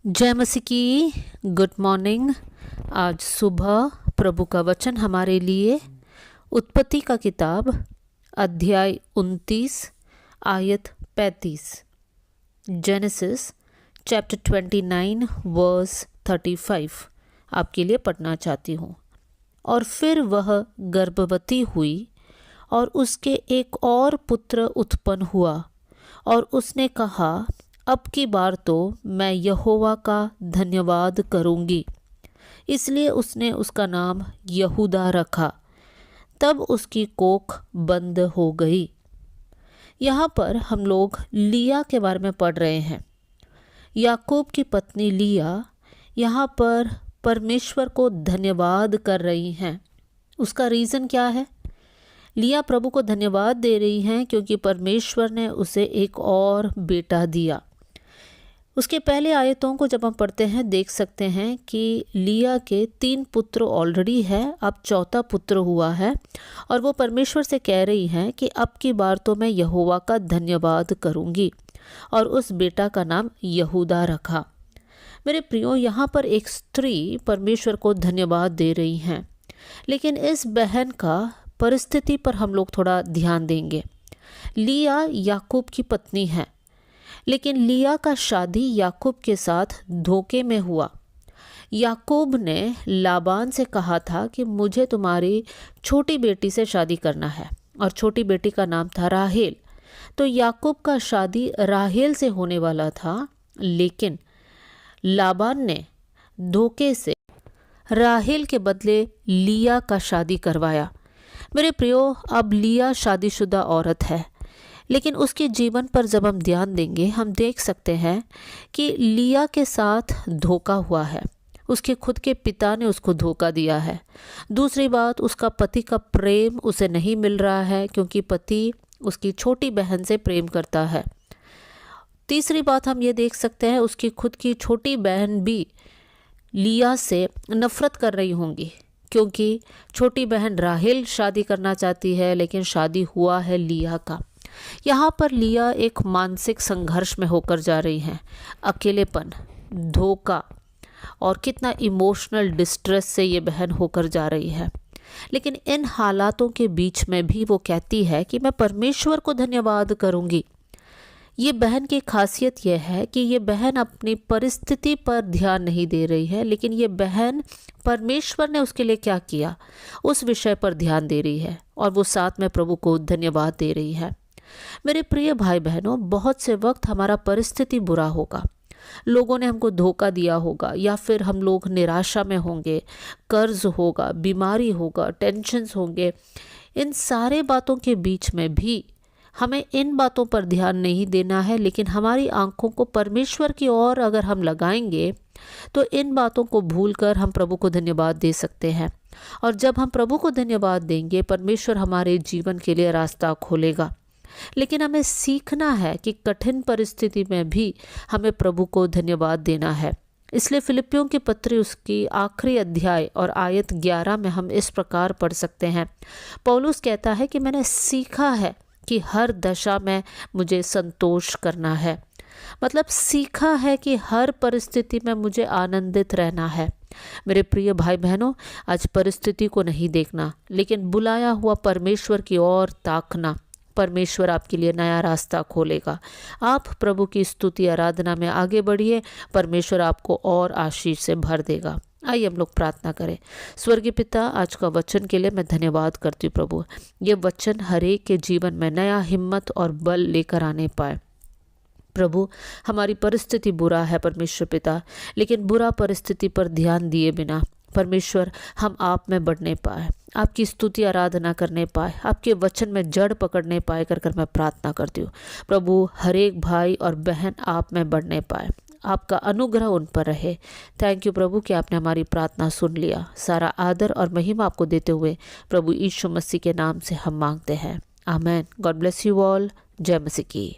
जय मसीह की। Good morning. आज सुबह प्रभु का वचन हमारे लिए उत्पत्ति का किताब अध्याय 29 आयत 35, जेनेसिस चैप्टर 29 वर्स 35 आपके लिए पढ़ना चाहती हूँ। और फिर वह गर्भवती हुई और उसके एक और पुत्र उत्पन्न हुआ और उसने कहा, अब की बार तो मैं यहोवा का धन्यवाद करूंगी। इसलिए उसने उसका नाम यहूदा रखा। तब उसकी कोख बंद हो गई। यहाँ पर हम लोग लिया के बारे में पढ़ रहे हैं। याकूब की पत्नी लिया यहाँ पर परमेश्वर को धन्यवाद कर रही हैं। उसका रीज़न क्या है? लिया प्रभु को धन्यवाद दे रही हैं क्योंकि परमेश्वर ने उसे एक और बेटा दिया। उसके पहले आयतों को जब हम पढ़ते हैं देख सकते हैं कि लिया के 3 पुत्र ऑलरेडी है, अब चौथा पुत्र हुआ है और वो परमेश्वर से कह रही हैं कि अब की बार तो मैं यहोवा का धन्यवाद करूंगी, और उस बेटा का नाम यहूदा रखा। मेरे प्रियो, यहाँ पर एक स्त्री परमेश्वर को धन्यवाद दे रही हैं, लेकिन इस बहन का परिस्थिति पर हम लोग थोड़ा ध्यान देंगे। लिया याकूब की पत्नी है, लेकिन लिया का शादी याकूब के साथ धोखे में हुआ। याकूब ने लाबान से कहा था कि मुझे तुम्हारी छोटी बेटी से शादी करना है, और छोटी बेटी का नाम था राहेल। तो याकूब का शादी राहेल से होने वाला था, लेकिन लाबान ने धोखे से राहेल के बदले लिया का शादी करवाया। मेरे प्रियो, अब लिया शादीशुदा औरत है, लेकिन उसके जीवन पर जब हम ध्यान देंगे हम देख सकते हैं कि लिया के साथ धोखा हुआ है। उसके खुद के पिता ने उसको धोखा दिया है। दूसरी बात, उसका पति का प्रेम उसे नहीं मिल रहा है क्योंकि पति उसकी छोटी बहन से प्रेम करता है। तीसरी बात हम ये देख सकते हैं, उसकी खुद की छोटी बहन भी लिया से नफरत कर रही होंगी क्योंकि छोटी बहन राहेल शादी करना चाहती है, लेकिन शादी हुआ है लिया का। यहाँ पर लिया एक मानसिक संघर्ष में होकर जा रही हैं। अकेलेपन, धोखा और कितना इमोशनल डिस्ट्रेस से ये बहन होकर जा रही है। लेकिन इन हालातों के बीच में भी वो कहती है कि मैं परमेश्वर को धन्यवाद करूँगी। ये बहन की खासियत यह है कि ये बहन अपनी परिस्थिति पर ध्यान नहीं दे रही है, लेकिन ये बहन परमेश्वर ने उसके लिए क्या किया उस विषय पर ध्यान दे रही है, और वो साथ में प्रभु को धन्यवाद दे रही है। मेरे प्रिय भाई बहनों, बहुत से वक्त हमारा परिस्थिति बुरा होगा, लोगों ने हमको धोखा दिया होगा, या फिर हम लोग निराशा में होंगे, कर्ज होगा, बीमारी होगा, टेंशन्स होंगे। इन सारे बातों के बीच में भी हमें इन बातों पर ध्यान नहीं देना है, लेकिन हमारी आंखों को परमेश्वर की ओर अगर हम लगाएंगे तो इन बातों को भूलकर हम प्रभु को धन्यवाद दे सकते हैं। और जब हम प्रभु को धन्यवाद देंगे, परमेश्वर हमारे जीवन के लिए रास्ता खोलेगा। लेकिन हमें सीखना है कि कठिन परिस्थिति में भी हमें प्रभु को धन्यवाद देना है। इसलिए फिलिपियों की पत्री उसकी आखिरी अध्याय और आयत 11 में हम इस प्रकार पढ़ सकते हैं। पौलुस कहता है कि मैंने सीखा है कि हर दशा में मुझे संतोष करना है। मतलब सीखा है कि हर परिस्थिति में मुझे आनंदित रहना है। मेरे प्रिय भाई बहनों, आज परिस्थिति को नहीं देखना, लेकिन बुलाया हुआ परमेश्वर की ओर ताकना। परमेश्वर आपके लिए नया रास्ता खोलेगा। आप प्रभु की स्तुति आराधना में आगे बढ़िए, परमेश्वर आपको और आशीष से भर देगा। आइए हम लोग प्रार्थना करें। स्वर्गीय पिता, आज का वचन के लिए मैं धन्यवाद करती हूँ प्रभु। ये वचन हरेक के जीवन में नया हिम्मत और बल लेकर आने पाए। प्रभु, हमारी परिस्थिति बुरा है परमेश्वर पिता, लेकिन बुरा परिस्थिति पर ध्यान दिए बिना परमेश्वर हम आप में बढ़ने पाए, आपकी स्तुति आराधना करने पाए, आपके वचन में जड़ पकड़ने पाए कर मैं प्रार्थना करती हूँ। प्रभु, हर एक भाई और बहन आप में बढ़ने पाए, आपका अनुग्रह उन पर रहे। थैंक यू प्रभु कि आपने हमारी प्रार्थना सुन लिया। सारा आदर और महिमा आपको देते हुए प्रभु यीशु मसीह के नाम से हम मांगते हैं, amen. God bless you all. जय मसीह की।